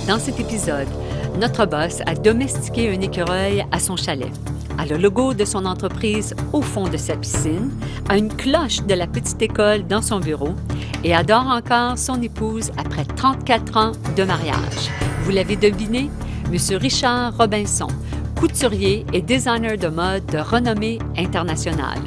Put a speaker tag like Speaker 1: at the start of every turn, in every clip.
Speaker 1: Dans cet épisode, notre boss a domestiqué un écureuil à son chalet, a le logo de son entreprise au fond de sa piscine, a une cloche de la petite école dans son bureau et adore encore son épouse après 34 ans de mariage. Vous l'avez deviné? M. Richard Robinson, couturier et designer de mode de renommée internationale.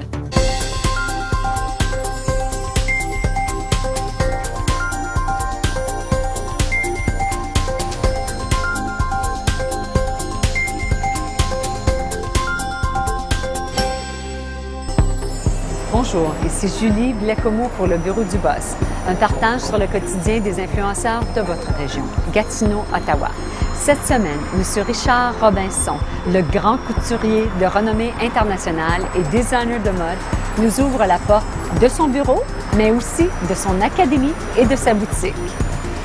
Speaker 1: Bonjour, ici Julie Blais-Comeau pour le Bureau du Boss, un partage sur le quotidien des influenceurs de votre région, Gatineau, Ottawa. Cette semaine, M. Richard Robinson, le grand couturier de renommée internationale et designer de mode, nous ouvre la porte de son bureau, mais aussi de son académie et de sa boutique.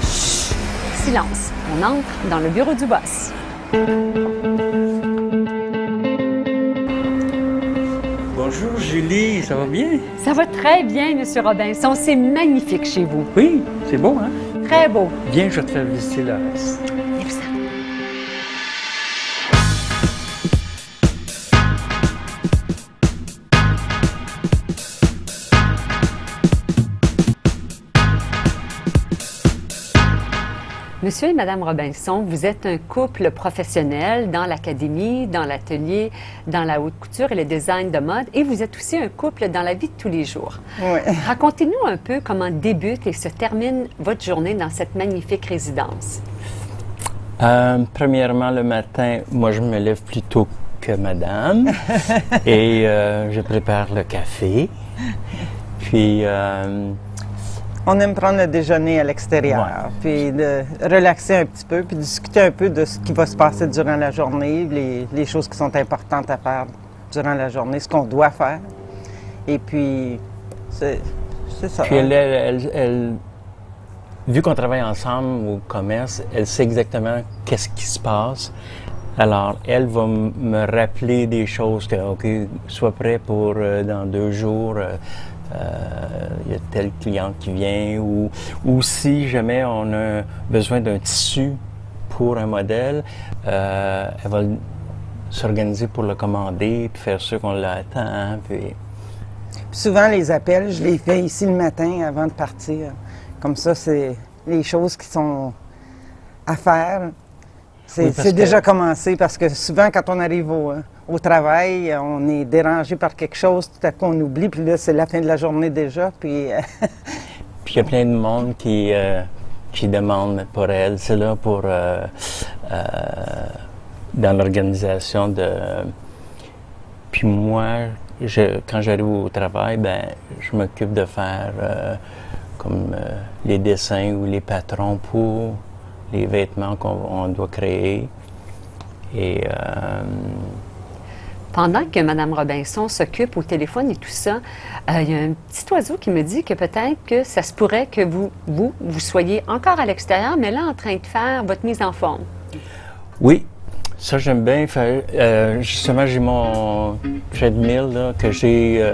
Speaker 1: Chut! Silence, on entre dans le Bureau du Boss.
Speaker 2: Bonjour Julie, ça va bien?
Speaker 1: Ça va très bien, M. Robinson. C'est magnifique chez vous.
Speaker 2: Oui, c'est beau, hein?
Speaker 1: Très beau.
Speaker 2: Viens, je vais te faire visiter le reste.
Speaker 1: Venez-vous-en. Monsieur et Madame Robinson, vous êtes un couple professionnel dans l'académie, dans l'atelier, dans la haute couture et le design de mode, et vous êtes aussi un couple dans la vie de tous les jours.
Speaker 3: Oui.
Speaker 1: Racontez-nous un peu comment débute et se termine votre journée dans cette magnifique résidence.
Speaker 2: Premièrement, le matin, moi, je me lève plus tôt que Madame et je prépare le café. Puis...
Speaker 3: On aime prendre le déjeuner à l'extérieur, puis de relaxer un petit peu, puis discuter un peu de ce qui va se passer durant la journée, les choses qui sont importantes à faire durant la journée, ce qu'on doit faire. Et puis, c'est ça.
Speaker 2: Puis elle, vu qu'on travaille ensemble au commerce, elle sait exactement qu'est-ce qui se passe. Alors, elle va me rappeler des choses que, OK, sois prêt pour dans 2 jours. Il y a tel client qui vient ou si jamais on a besoin d'un tissu pour un modèle, elle va s'organiser pour le commander puis faire sûr qu'on l'attend. Puis
Speaker 3: Souvent, les appels, je les fais ici le matin avant de partir. Comme ça, c'est les choses qui sont à faire. C'est déjà commencé parce que souvent, quand on arrive au travail, on est dérangé par quelque chose, tout à coup on oublie, puis là, c'est la fin de la journée déjà, puis...
Speaker 2: Puis il y a plein de monde qui demande pour elle. C'est là pour... dans l'organisation de... Puis moi, quand j'arrive au travail, ben je m'occupe de faire comme les dessins ou les patrons pour les vêtements qu'on doit créer. Et...
Speaker 1: Pendant que Mme Robinson s'occupe au téléphone et tout ça, il y a un petit oiseau qui me dit que peut-être que ça se pourrait que vous soyez encore à l'extérieur, mais là en train de faire votre mise en forme.
Speaker 2: Oui, ça j'aime bien faire. Justement, j'ai mon treadmill là, que j'ai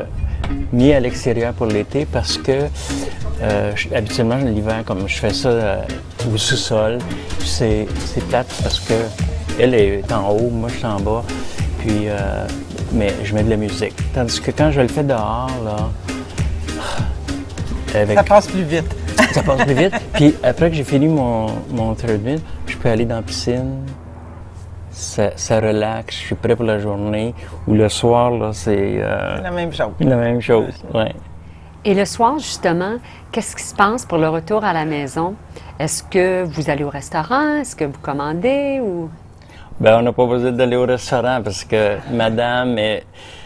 Speaker 2: mis à l'extérieur pour l'été parce que habituellement l'hiver, comme je fais ça au sous-sol, c'est plate parce que elle est en haut, moi je suis en bas. Puis, mais je mets de la musique. Tandis que quand je le fais dehors, là,
Speaker 3: Ça passe plus vite.
Speaker 2: Ça passe plus vite. Puis après que j'ai fini mon treadmill, je peux aller dans la piscine. Ça relaxe, je suis prêt pour la journée. Ou le soir, là, c'est...
Speaker 3: La même chose.
Speaker 2: La même chose, oui.
Speaker 1: Et le soir, justement, qu'est-ce qui se passe pour le retour à la maison? Est-ce que vous allez au restaurant? Est-ce que vous commandez ou...
Speaker 2: Bien, on n'a pas besoin d'aller au restaurant parce que Madame,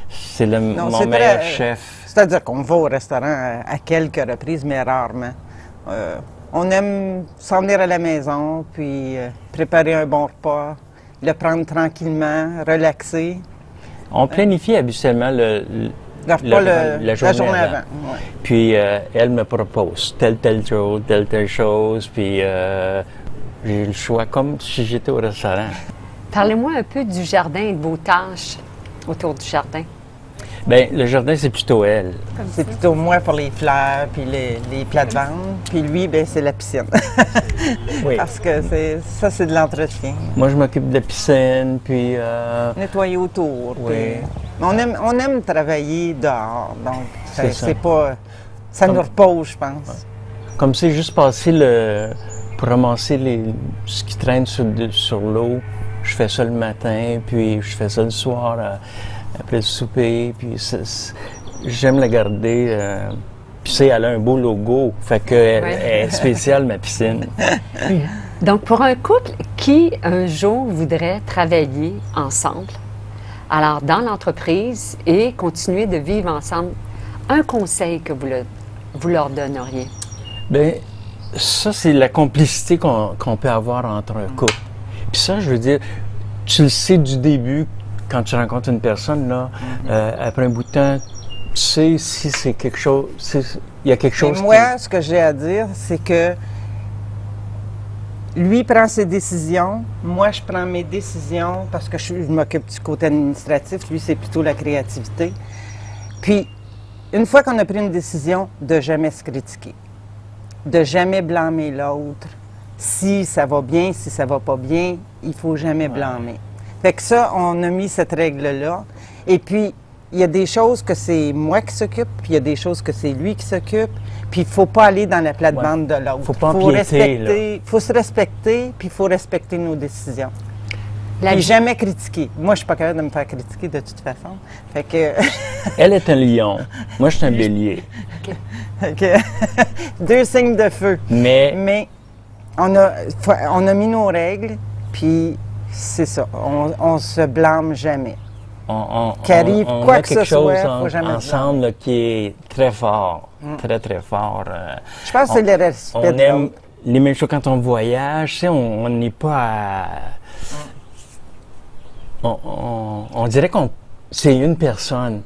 Speaker 2: c'est mon meilleur chef.
Speaker 3: C'est-à-dire qu'on va au restaurant à quelques reprises, mais rarement. On aime s'en venir à la maison, puis préparer un bon repas, le prendre tranquillement, relaxer.
Speaker 2: On planifie habituellement
Speaker 3: la journée avant. Ouais.
Speaker 2: Puis elle me propose telle chose, puis j'ai le choix comme si j'étais au restaurant.
Speaker 1: Parlez-moi un peu du jardin et de vos tâches autour du jardin.
Speaker 2: Bien, le jardin, c'est plutôt elle.
Speaker 3: C'est plutôt moi pour les fleurs, puis les plates-bandes. Puis lui, ben c'est la piscine.
Speaker 2: Oui.
Speaker 3: Parce que c'est de l'entretien.
Speaker 2: Moi, je m'occupe de la piscine, puis...
Speaker 3: Nettoyer autour.
Speaker 2: Oui.
Speaker 3: Puis on aime travailler dehors, donc
Speaker 2: C'est ça.
Speaker 3: c'est pas... Ça nous repose, je pense.
Speaker 2: Comme c'est juste passé pour ramasser ce qui traîne sur l'eau, je fais ça le matin, puis je fais ça le soir après le souper, puis j'aime la garder. Puis elle a un beau logo, fait qu'elle est spéciale, ma piscine.
Speaker 1: Donc, pour un couple qui, un jour, voudrait travailler ensemble, alors dans l'entreprise et continuer de vivre ensemble, un conseil que vous leur donneriez?
Speaker 2: Bien, ça, c'est la complicité qu'on peut avoir entre un couple. Puis ça, je veux dire, tu le sais du début, quand tu rencontres une personne, là, après un bout de temps, tu sais si c'est quelque chose, il y a quelque chose.
Speaker 3: Mais moi, ce que j'ai à dire, c'est que lui prend ses décisions, moi je prends mes décisions parce que je m'occupe du côté administratif, lui c'est plutôt la créativité. Puis, une fois qu'on a pris une décision, de jamais se critiquer, de jamais blâmer l'autre. Si ça va bien, si ça va pas bien, il faut jamais blâmer. Fait que ça, on a mis cette règle-là. Et puis, il y a des choses que c'est moi qui s'occupe, puis il y a des choses que c'est lui qui s'occupe. Puis il faut pas aller dans la plate-bande de l'autre.
Speaker 2: Faut pas empiéter,
Speaker 3: Il faut se respecter, puis il faut respecter nos décisions.
Speaker 1: La
Speaker 3: Puis
Speaker 1: vie-
Speaker 3: jamais critiquer. Moi, je suis pas capable de me faire critiquer de toute façon. Fait que...
Speaker 2: Elle est un lion, moi je suis un bélier.
Speaker 3: fait que deux signes de feu.
Speaker 2: Mais
Speaker 3: on a mis nos règles, puis c'est ça. On se blâme jamais. Qu'arrive
Speaker 2: on
Speaker 3: quoi
Speaker 2: a
Speaker 3: que
Speaker 2: quelque
Speaker 3: ce soit,
Speaker 2: chose
Speaker 3: faut jamais se
Speaker 2: ensemble là, qui est très fort, très très fort.
Speaker 3: Je pense que c'est le respect
Speaker 2: On
Speaker 3: de
Speaker 2: aime
Speaker 3: l'autre.
Speaker 2: les mêmes choses quand on voyage, tu sais, on n'est pas à... On dirait qu'on c'est une personne.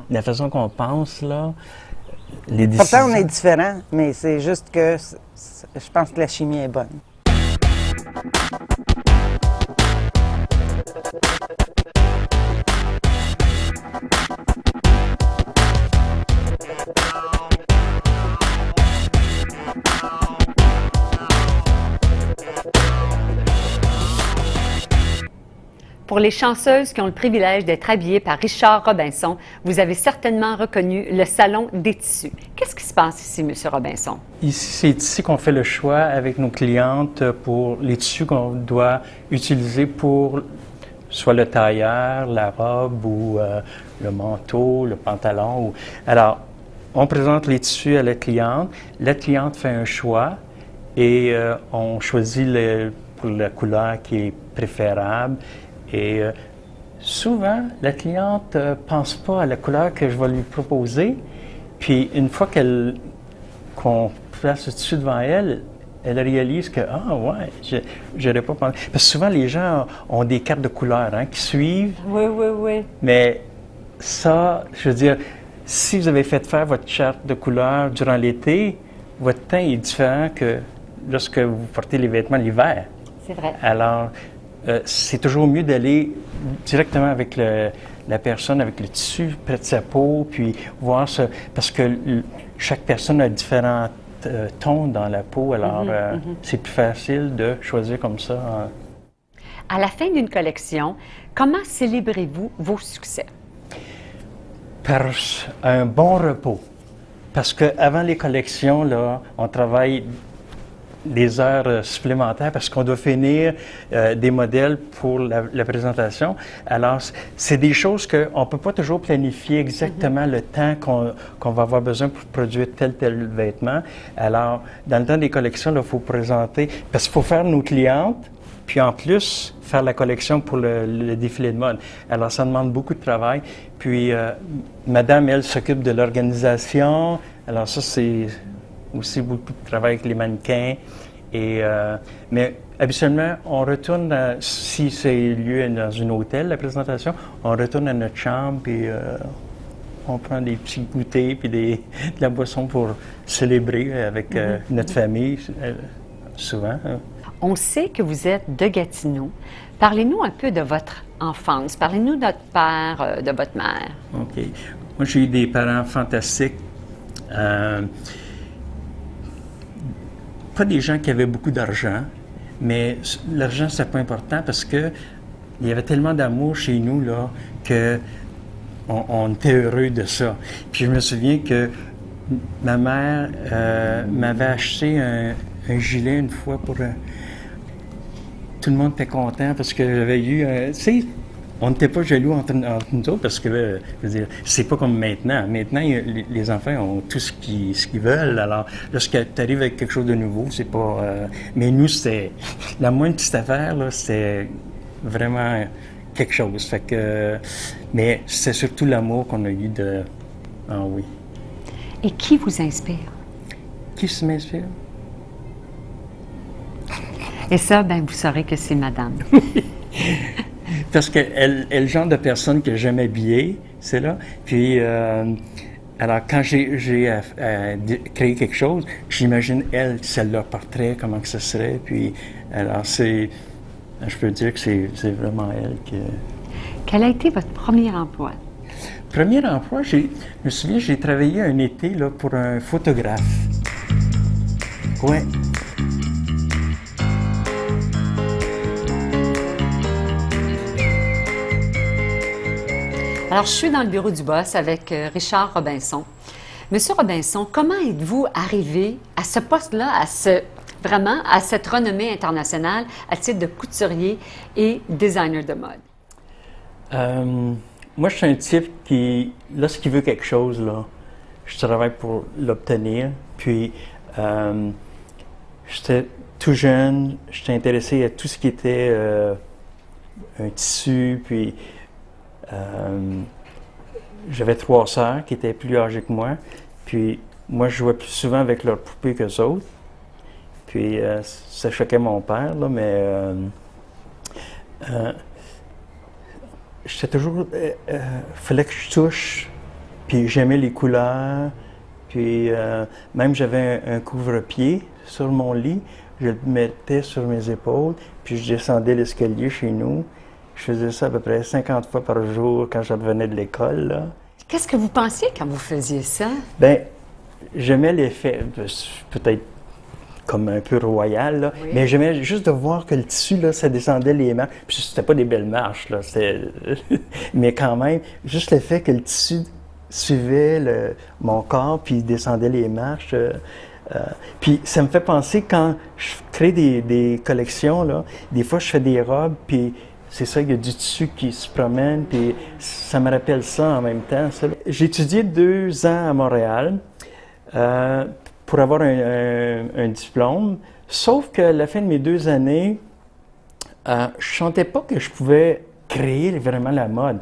Speaker 2: La façon qu'on pense, là, les décisions...
Speaker 3: Pourtant, on est différents, mais c'est juste que je pense que la chimie est bonne.
Speaker 1: Pour les chanceuses qui ont le privilège d'être habillées par Richard Robinson, vous avez certainement reconnu le Salon des tissus. Qu'est-ce qui se passe ici, M. Robinson?
Speaker 2: Ici, c'est ici qu'on fait le choix avec nos clientes pour les tissus qu'on doit utiliser pour soit le tailleur, la robe ou le manteau, le pantalon. Alors, on présente les tissus à la cliente. La cliente fait un choix et on choisit pour la couleur qui est préférable. Et souvent, la cliente ne pense pas à la couleur que je vais lui proposer. Puis, une fois qu'on place le tissu devant elle, elle réalise que, ah ouais, j'aurais pas pensé. Parce que souvent, les gens ont des cartes de couleurs qui suivent.
Speaker 1: Oui, oui, oui.
Speaker 2: Mais ça, je veux dire, si vous avez fait faire votre charte de couleurs durant l'été, votre teint est différent que lorsque vous portez les vêtements l'hiver.
Speaker 1: C'est vrai.
Speaker 2: Alors, c'est toujours mieux d'aller directement avec la personne, avec le tissu près de sa peau, puis voir ça, parce que chaque personne a différents tons dans la peau, alors c'est plus facile de choisir comme ça.
Speaker 1: À la fin d'une collection, comment célébrez-vous vos succès?
Speaker 2: Par un bon repos. Parce qu'avant les collections, là, on travaille des heures supplémentaires parce qu'on doit finir des modèles pour la présentation. Alors, c'est des choses qu'on ne peut pas toujours planifier exactement le temps qu'on va avoir besoin pour produire tel vêtement. Alors, dans le temps des collections, il faut présenter, parce qu'il faut faire nos clientes, puis en plus, faire la collection pour le défilé de mode. Alors, ça demande beaucoup de travail. Puis, madame, elle s'occupe de l'organisation. Alors, ça, c'est aussi beaucoup de travail avec les mannequins. Mais habituellement, on retourne, si c'est lieu dans un hôtel, la présentation, on retourne à notre chambre, puis on prend des petits goûters, puis de la boisson pour célébrer avec notre famille, souvent.
Speaker 1: On sait que vous êtes de Gatineau. Parlez-nous un peu de votre enfance. Parlez-nous de votre père, de votre mère.
Speaker 2: OK. Moi, j'ai eu des parents fantastiques. Pas des gens qui avaient beaucoup d'argent, mais l'argent, c'est pas important parce que il y avait tellement d'amour chez nous, là, que on était heureux de ça. Puis je me souviens que ma mère m'avait acheté un gilet une fois pour... tout le monde était content parce que j'avais eu... tu sais, on n'était pas jaloux entre nous autres parce que, je veux dire, c'est pas comme maintenant. Maintenant, les enfants ont tout ce qu'ils veulent. Alors, lorsque tu arrives avec quelque chose de nouveau, c'est pas... mais nous, c'était... La moindre petite affaire, là, c'était vraiment quelque chose. Fait que... mais c'est surtout l'amour qu'on a eu de... Ah oui.
Speaker 1: Et qui vous inspire?
Speaker 2: Qui se m'inspire?
Speaker 1: Et ça, ben, vous saurez que c'est madame.
Speaker 2: Parce qu'elle est le genre de personne que j'aime habiller, c'est là. Puis, alors, quand j'ai créé quelque chose, j'imagine, elle, c'est leur portrait, comment que ce serait. Puis, alors, je peux dire que c'est vraiment elle qui...
Speaker 1: Quel a été votre premier emploi?
Speaker 2: Premier emploi, je me souviens, j'ai travaillé un été là, pour un photographe. Ouais.
Speaker 1: Alors, je suis dans le bureau du boss avec Richard Robinson. Monsieur Robinson, comment êtes-vous arrivé à ce poste-là, vraiment à cette renommée internationale à titre de couturier et designer de mode?
Speaker 2: Moi, je suis un type qui, lorsqu'il veut quelque chose, là, je travaille pour l'obtenir. Puis, j'étais tout jeune, j'étais intéressé à tout ce qui était un tissu, puis j'avais 3 sœurs qui étaient plus âgées que moi. Puis, moi, je jouais plus souvent avec leurs poupées qu'eux autres. Puis, ça choquait mon père, là, mais j'étais toujours... fallait que je touche, puis j'aimais les couleurs, puis même j'avais un couvre-pied sur mon lit, je le mettais sur mes épaules, puis je descendais l'escalier chez nous. Je faisais ça à peu près 50 fois par jour quand je revenais de l'école, là.
Speaker 1: Qu'est-ce que vous pensiez quand vous faisiez ça?
Speaker 2: Bien, j'aimais l'effet, peut-être comme un peu royal, là. Oui. Mais j'aimais juste de voir que le tissu, là, ça descendait les marches. Puis c'était pas des belles marches, là, mais quand même, juste le fait que le tissu suivait mon corps, puis descendait les marches. Puis ça me fait penser, quand je crée des collections, là, des fois je fais des robes, puis c'est ça, il y a du tissu qui se promène, puis ça me rappelle ça en même temps. J'ai étudié 2 ans à Montréal pour avoir un diplôme, sauf qu'à la fin de mes 2 années, je ne sentais pas que je pouvais créer vraiment la mode.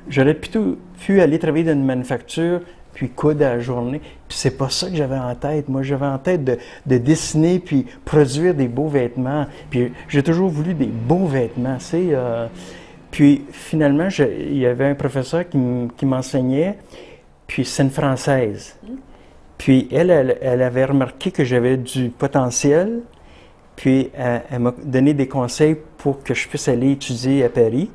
Speaker 2: J'aurais plutôt pu aller travailler dans une manufacture, puis coudre à la journée. Puis c'est pas ça que j'avais en tête. Moi, j'avais en tête de dessiner puis produire des beaux vêtements. Puis j'ai toujours voulu des beaux vêtements, tu sais. Puis finalement, il y avait un professeur qui m'enseignait, puis c'est une Française. Puis elle avait remarqué que j'avais du potentiel, puis elle m'a donné des conseils pour que je puisse aller étudier à Paris.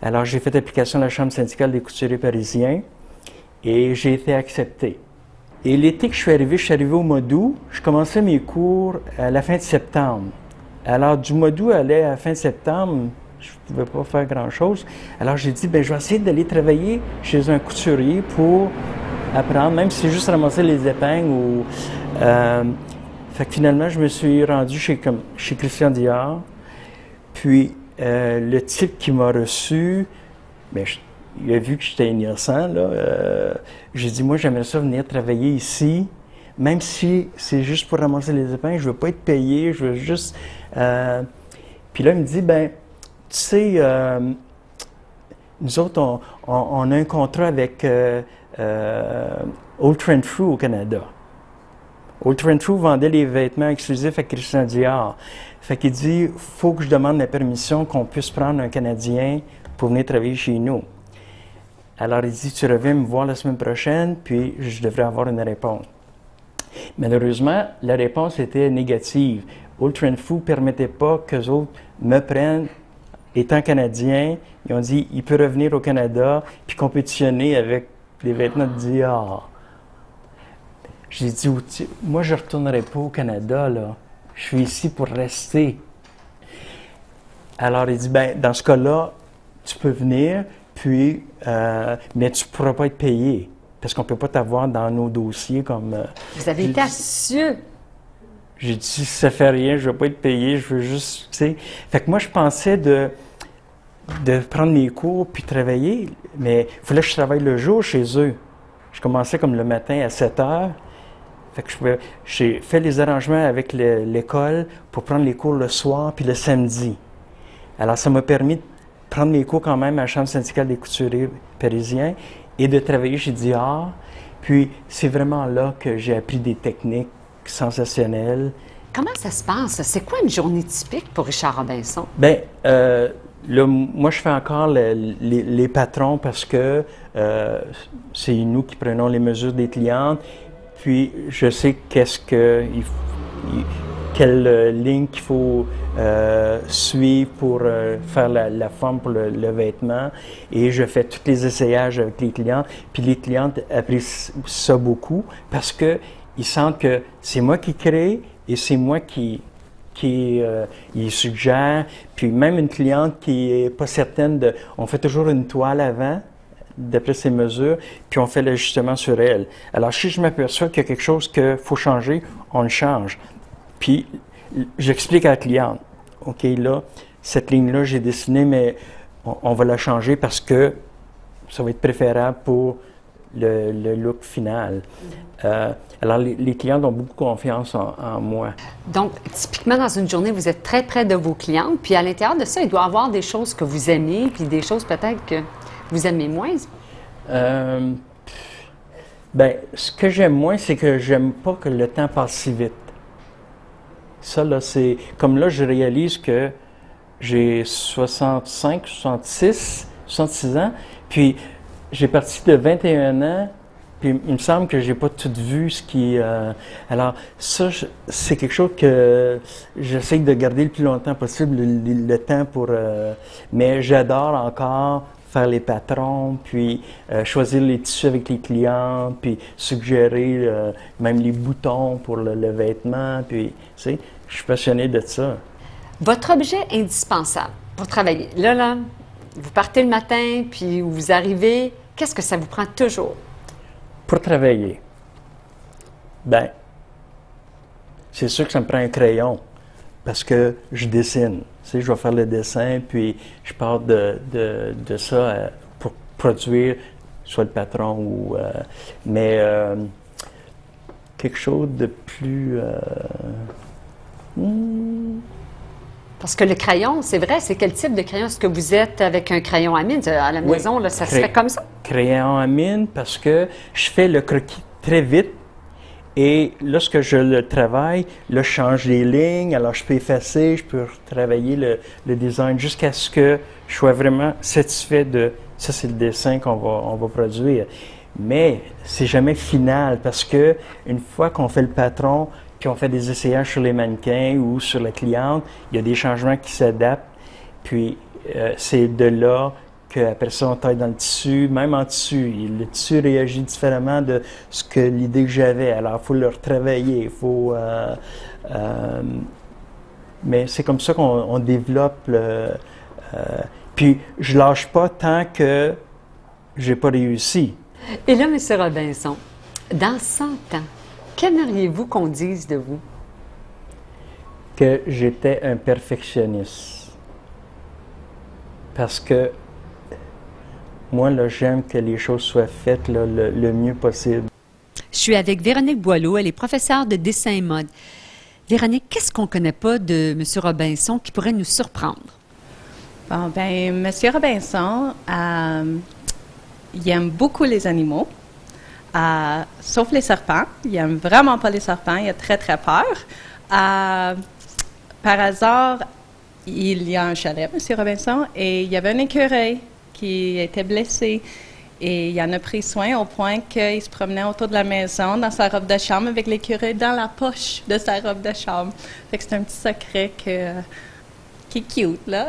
Speaker 2: Alors j'ai fait application à la Chambre syndicale des couturiers parisiens. Et j'ai été accepté. Et l'été que je suis arrivé au mois d'août, je commençais mes cours à la fin de septembre. Alors, du mois d'août à la fin de septembre, je ne pouvais pas faire grand-chose. Alors, j'ai dit, bien, je vais essayer d'aller travailler chez un couturier pour apprendre, même si c'est juste ramasser les épingles ou... fait que finalement, je me suis rendu chez Christian Dior. Puis, le type qui m'a reçu, bien, il a vu que j'étais innocent, là. J'ai dit, moi, j'aimerais ça venir travailler ici, même si c'est juste pour ramasser les épingles, je ne veux pas être payé, je veux juste... Puis là, il me dit, ben, tu sais, nous autres, on a un contrat avec Old Trent Fru au Canada. Old Trent Fru vendait les vêtements exclusifs à Christian Dior. Fait qu'il dit, il faut que je demande la permission qu'on puisse prendre un Canadien pour venir travailler chez nous. Alors, il dit, tu reviens me voir la semaine prochaine, puis je devrais avoir une réponse. Malheureusement, la réponse était négative. Old Trent Fru ne permettait pas qu'eux autres me prennent, étant Canadien. Ils ont dit, il peut revenir au Canada, puis compétitionner avec les vêtements de Dior. J'ai dit, moi, je ne retournerai pas au Canada, là. Je suis ici pour rester. Alors, il dit, ben, dans ce cas-là, tu peux venir, puis, mais tu ne pourras pas être payé, parce qu'on ne peut pas t'avoir dans nos dossiers comme...
Speaker 1: Vous avez été astucieux.
Speaker 2: J'ai dit, si ça fait rien, je ne vais pas être payé, je veux juste, tu sais. Fait que moi, je pensais de prendre mes cours puis travailler, mais il fallait que je travaille le jour chez eux. Je commençais comme le matin à 7 heures. Fait que j'ai fait les arrangements avec l'école pour prendre les cours le soir puis le samedi. Alors, ça m'a permis de prendre mes cours quand même à la Chambre syndicale des couturiers parisiens et de travailler chez Dior. Puis, c'est vraiment là que j'ai appris des techniques sensationnelles.
Speaker 1: Comment ça se passe? C'est quoi une journée typique pour Richard Robinson?
Speaker 2: Bien, là, moi, je fais encore les patrons parce que c'est nous qui prenons les mesures des clientes. Puis, je sais quelle ligne qu'il faut suivre pour faire la forme pour le vêtement. Et je fais tous les essayages avec les clientes. Puis, les clientes apprécient ça beaucoup parce qu'ils sentent que c'est moi qui crée et c'est moi qui suggère. Puis même une cliente qui n'est pas certaine on fait toujours une toile avant, d'après ses mesures, puis on fait l'ajustement sur elle. Alors, si je m'aperçois qu'il y a quelque chose qu'il faut changer, on le change. Puis, j'explique à la cliente, OK, là, cette ligne-là, j'ai dessiné, mais on va la changer parce que ça va être préférable pour le look final. Alors, les clients ont beaucoup confiance en moi.
Speaker 1: Donc, typiquement, dans une journée, vous êtes très près de vos clientes, puis à l'intérieur de ça, il doit y avoir des choses que vous aimez, puis des choses peut-être que vous aimez moins.
Speaker 2: Bien, ce que j'aime moins, c'est que j'aime pas que le temps passe si vite. Ça, là, c'est... Comme là, je réalise que j'ai 65, 66 ans, puis j'ai parti de 21 ans, puis il me semble que j'ai pas tout vu ce qui... alors, ça, c'est quelque chose que j'essaie de garder le plus longtemps possible, le temps pour... mais j'adore encore faire les patrons, puis choisir les tissus avec les clients, puis suggérer même les boutons pour le vêtement, puis, tu sais, je suis passionné de ça.
Speaker 1: Votre objet indispensable pour travailler, là, vous partez le matin, puis vous arrivez, qu'est-ce que ça vous prend toujours?
Speaker 2: Pour travailler, bien, c'est sûr que ça me prend un crayon, parce que je dessine. Tu sais, je vais faire le dessin, puis je pars de ça pour produire soit le patron ou... mais quelque chose de plus...
Speaker 1: Parce que le crayon, c'est vrai, c'est quel type de crayon? Est-ce que vous êtes avec un crayon à mine? À la maison, là, ça se fait comme ça?
Speaker 2: Crayon à mine, parce que je fais le croquis très vite. Et lorsque je le travaille, là, je change les lignes, alors je peux effacer, je peux retravailler le design jusqu'à ce que je sois vraiment satisfait de ça, c'est le dessin on va produire. Mais c'est jamais final parce que une fois qu'on fait le patron, puis on fait des essayages sur les mannequins ou sur la cliente, il y a des changements qui s'adaptent. Puis c'est de là qu'après ça, on taille dans le tissu, même en tissu. Le tissu réagit différemment de ce que l'idée que j'avais. Alors, il faut le retravailler. Il faut... mais c'est comme ça qu'on développe puis, je lâche pas tant que j'ai pas réussi.
Speaker 1: Et là, M. Robinson, dans 100 ans, qu'aimeriez-vous qu'on dise de vous?
Speaker 2: Que j'étais un perfectionniste. Parce que moi, là, j'aime que les choses soient faites là, le mieux possible.
Speaker 1: Je suis avec Véronique Boileau, elle est professeure de dessin et mode. Véronique, qu'est-ce qu'on ne connaît pas de M. Robinson qui pourrait nous surprendre?
Speaker 4: Bon, bien, M. Robinson, il aime beaucoup les animaux, sauf les serpents. Il n'aime vraiment pas les serpents, il a très, très peur. Par hasard, il y a un chalet, M. Robinson, et il y avait un écureuil qui était blessé. Et il en a pris soin au point qu'il se promenait autour de la maison dans sa robe de chambre avec l'écureuil dans la poche de sa robe de chambre. Fait que c'est un petit secret qui est cute, là.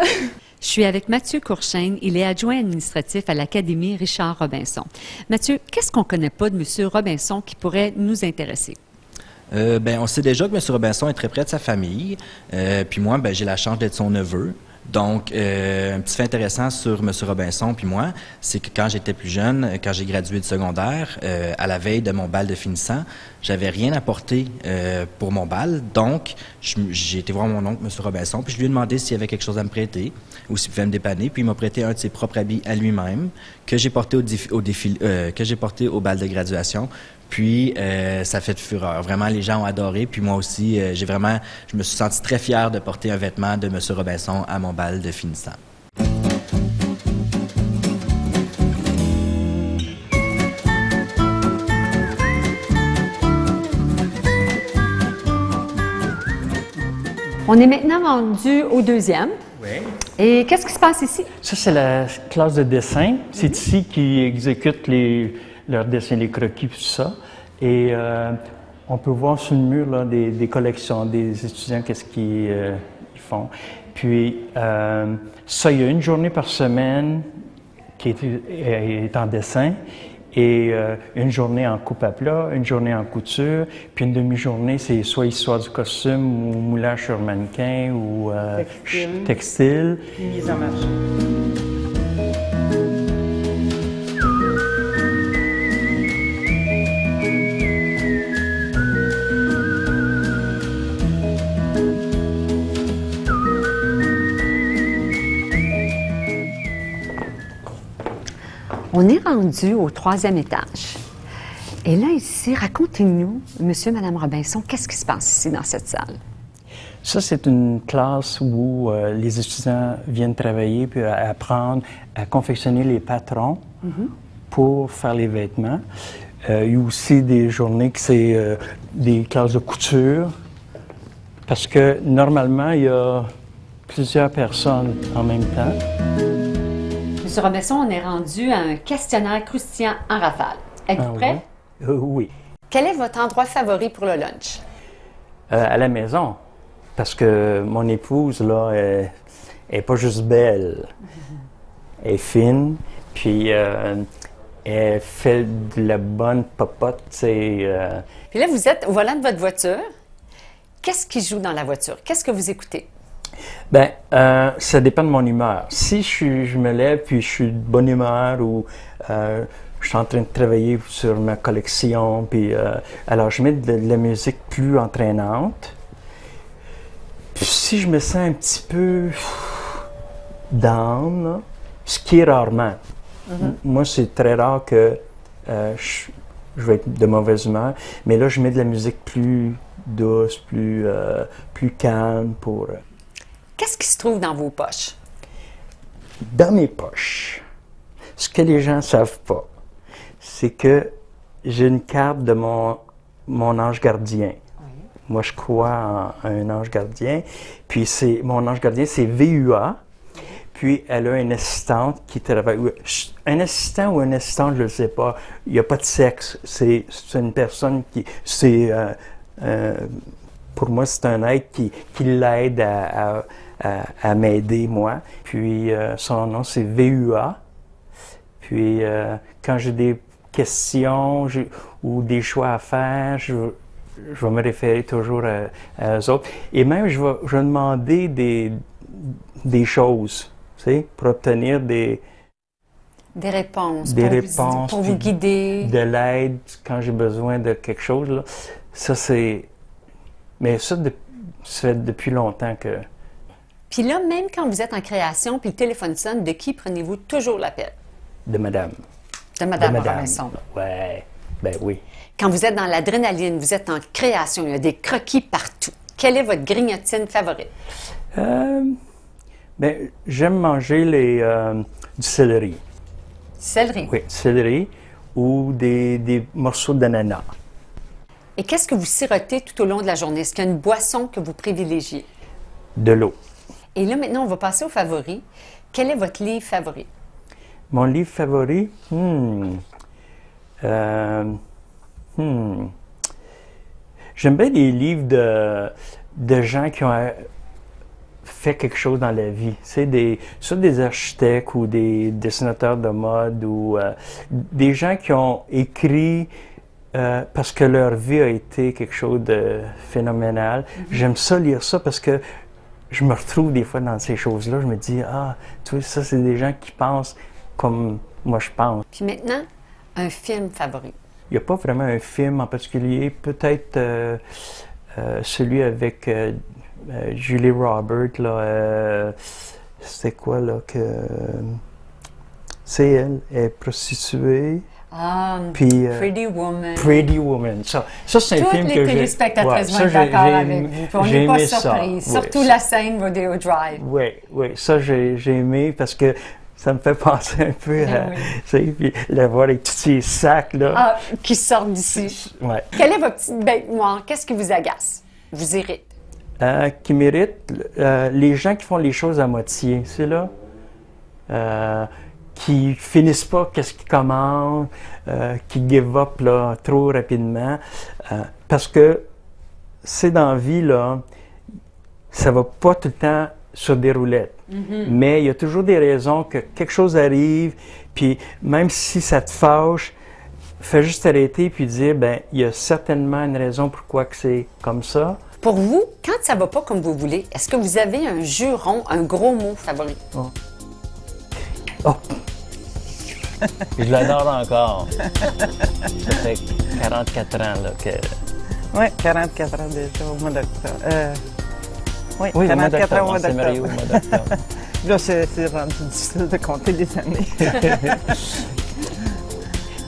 Speaker 1: Je suis avec Mathieu Courchaine. Il est adjoint administratif à l'Académie Richard Robinson. Mathieu, qu'est-ce qu'on ne connaît pas de M. Robinson qui pourrait nous intéresser?
Speaker 5: On sait déjà que M. Robinson est très près de sa famille. Puis moi, j'ai la chance d'être son neveu. Donc, un petit fait intéressant sur M. Robinson puis moi, c'est que quand j'étais plus jeune, quand j'ai gradué du secondaire, à la veille de mon bal de finissant, j'avais rien apporté pour mon bal. Donc, j'ai été voir mon oncle, M. Robinson, puis je lui ai demandé s'il y avait quelque chose à me prêter ou s'il pouvait me dépanner. Puis il m'a prêté un de ses propres habits à lui-même que j'ai porté que j'ai porté au bal de graduation. Puis, ça fait de fureur. Vraiment, les gens ont adoré. Puis moi aussi, je me suis senti très fier de porter un vêtement de M. Robinson à mon bal de finissant.
Speaker 1: On est maintenant rendu au deuxième.
Speaker 2: Oui.
Speaker 1: Et qu'est-ce qui se passe ici?
Speaker 2: Ça, c'est la classe de dessin. C'est ici qu'ils exécutent leurs dessins, les croquis, tout ça. Et on peut voir sur le mur là, des collections des étudiants, qu'est-ce qu'ils font. Puis, ça, il y a une journée par semaine qui est en dessin et une journée en coupe à plat, une journée en couture, puis une demi-journée, c'est soit histoire du costume ou moulage sur mannequin ou textile.
Speaker 3: Mise en marché.
Speaker 1: On est rendu au troisième étage. Et là, ici, racontez-nous, Monsieur, Madame Robinson, qu'est-ce qui se passe ici dans cette salle?
Speaker 2: Ça, c'est une classe où les étudiants viennent travailler puis apprendre à confectionner les patrons pour faire les vêtements. Il y a aussi des journées que c'est des classes de couture parce que normalement, il y a plusieurs personnes en même temps.
Speaker 1: Monsieur Robinson, on est rendu à un questionnaire croustillant en rafale. Êtes-vous prêt?
Speaker 2: Oui.
Speaker 1: Quel est votre endroit favori pour le lunch?
Speaker 2: À la maison, parce que mon épouse, là, elle est pas juste belle. Elle est fine, puis elle fait de la bonne popote, tu sais.
Speaker 1: Puis là, vous êtes au volant de votre voiture. Qu'est-ce qui joue dans la voiture? Qu'est-ce que vous écoutez?
Speaker 2: Bien, ça dépend de mon humeur. Si je me lève puis je suis de bonne humeur ou je suis en train de travailler sur ma collection, puis alors je mets de la musique plus entraînante. Puis si je me sens un petit peu down, là, ce qui est rarement. Moi, c'est très rare que je vais être de mauvaise humeur, mais là, je mets de la musique plus douce, plus calme pour...
Speaker 1: Qu'est-ce qui se trouve dans vos poches?
Speaker 2: Dans mes poches, ce que les gens ne savent pas, c'est que j'ai une carte de mon ange gardien. Oui. Moi, je crois en un ange gardien. Puis, mon ange gardien, c'est VUA. Puis, elle a une assistante qui travaille. Un assistant ou une assistante, je ne sais pas. Il n'y a pas de sexe. C'est une personne qui... pour moi, c'est un être qui l'aide à m'aider, moi. Puis, son nom, c'est VUA. Puis, quand j'ai des questions ou des choix à faire, je vais me référer toujours à eux autres. Et même, je vais demander des choses, tu sais, pour obtenir des
Speaker 1: réponses. Pour vous guider.
Speaker 2: De l'aide quand j'ai besoin de quelque chose, là. Ça, c'est... Mais ça fait depuis longtemps que...
Speaker 1: Puis là, même quand vous êtes en création puis le téléphone sonne, de qui prenez-vous toujours l'appel?
Speaker 2: De madame.
Speaker 1: De madame Robinson.
Speaker 2: Ouais, ben oui.
Speaker 1: Quand vous êtes dans l'adrénaline, vous êtes en création, il y a des croquis partout. Quelle est votre grignotine favorite?
Speaker 2: J'aime manger du céleri.
Speaker 1: Céleri?
Speaker 2: Oui, céleri ou des morceaux d'ananas.
Speaker 1: Et qu'est-ce que vous sirotez tout au long de la journée? Est-ce qu'il y a une boisson que vous privilégiez?
Speaker 2: De l'eau.
Speaker 1: Et là, maintenant, on va passer aux favoris. Quel est votre livre favori?
Speaker 2: Mon livre favori? J'aime bien les livres de gens qui ont fait quelque chose dans la vie. C'est soit des architectes ou des dessinateurs de mode ou des gens qui ont écrit parce que leur vie a été quelque chose de phénoménal. J'aime ça lire ça parce que je me retrouve des fois dans ces choses-là. Je me dis, ah, tu vois, ça, c'est des gens qui pensent comme moi je pense.
Speaker 1: Puis maintenant, un film favori?
Speaker 2: Il n'y a pas vraiment un film en particulier. Peut-être celui avec Julie Roberts, là. C'est quoi, là, que... c'est elle est prostituée. Puis,
Speaker 1: Pretty Woman.
Speaker 2: Pretty Woman. Ça c'est un film que j'ai...
Speaker 1: Toutes les téléspectatrices vont être d'accord avec vous. On n'est pas surpris. Surtout la scène Rodeo Drive.
Speaker 2: Oui, ça j'ai aimé parce que ça me fait penser un peu à... Puis la voir avec tous ces sacs, là.
Speaker 1: Qui sortent d'ici.
Speaker 2: Ouais.
Speaker 1: Quelle est votre petite bête noire? Qu'est-ce qui vous agace? Vous irrite?
Speaker 2: Qui mérite les gens qui font les choses à moitié, c'est là. Qui finissent pas qu'est-ce qu'ils commandent, qui give up là, trop rapidement. Parce que c'est dans la vie, là, ça va pas tout le temps sur des roulettes. Mais il y a toujours des raisons que quelque chose arrive, puis même si ça te fâche, fais juste arrêter puis dire, ben il y a certainement une raison pourquoi que c'est comme ça.
Speaker 1: Pour vous, quand ça va pas comme vous voulez, est-ce que vous avez un juron, un gros mot favori?
Speaker 2: Oh! Je l'adore encore. Ça fait 44 ans là, que...
Speaker 3: Oui, 44 ans déjà au mois d'octobre.
Speaker 2: Oui, 44 ans au mois d'octobre. On s'est mariés au mois d'octobre.
Speaker 3: Là, c'est rendu difficile de compter les années.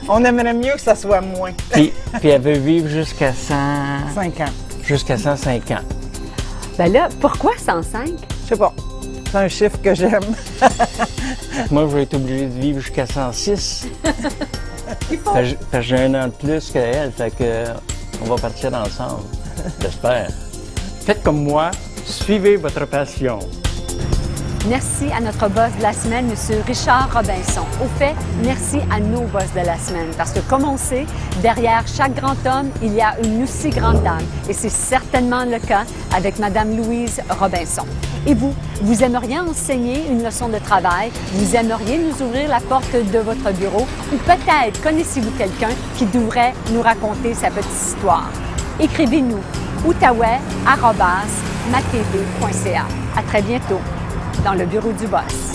Speaker 3: On aimerait mieux que ça soit moins.
Speaker 2: Puis elle veut vivre jusqu'à
Speaker 3: 5 ans.
Speaker 2: Jusqu'à 105 ans.
Speaker 1: Ben là, pourquoi 105?
Speaker 3: Je sais pas. C'est un chiffre que j'aime.
Speaker 2: Moi, je vais être obligé de vivre jusqu'à 106. Parce que j'ai un an de plus qu'elle, fait que on va partir ensemble. J'espère. Faites comme moi, suivez votre passion.
Speaker 1: Merci à notre boss de la semaine, M. Richard Robinson. Au fait, merci à nos boss de la semaine, parce que comme on sait, derrière chaque grand homme, il y a une aussi grande dame. Et c'est certainement le cas avec Mme Louise Robinson. Et vous, vous aimeriez enseigner une leçon de travail? Vous aimeriez nous ouvrir la porte de votre bureau? Ou peut-être connaissez-vous quelqu'un qui devrait nous raconter sa petite histoire? Écrivez-nous outaouais@matv.ca. À très bientôt dans le bureau du boss.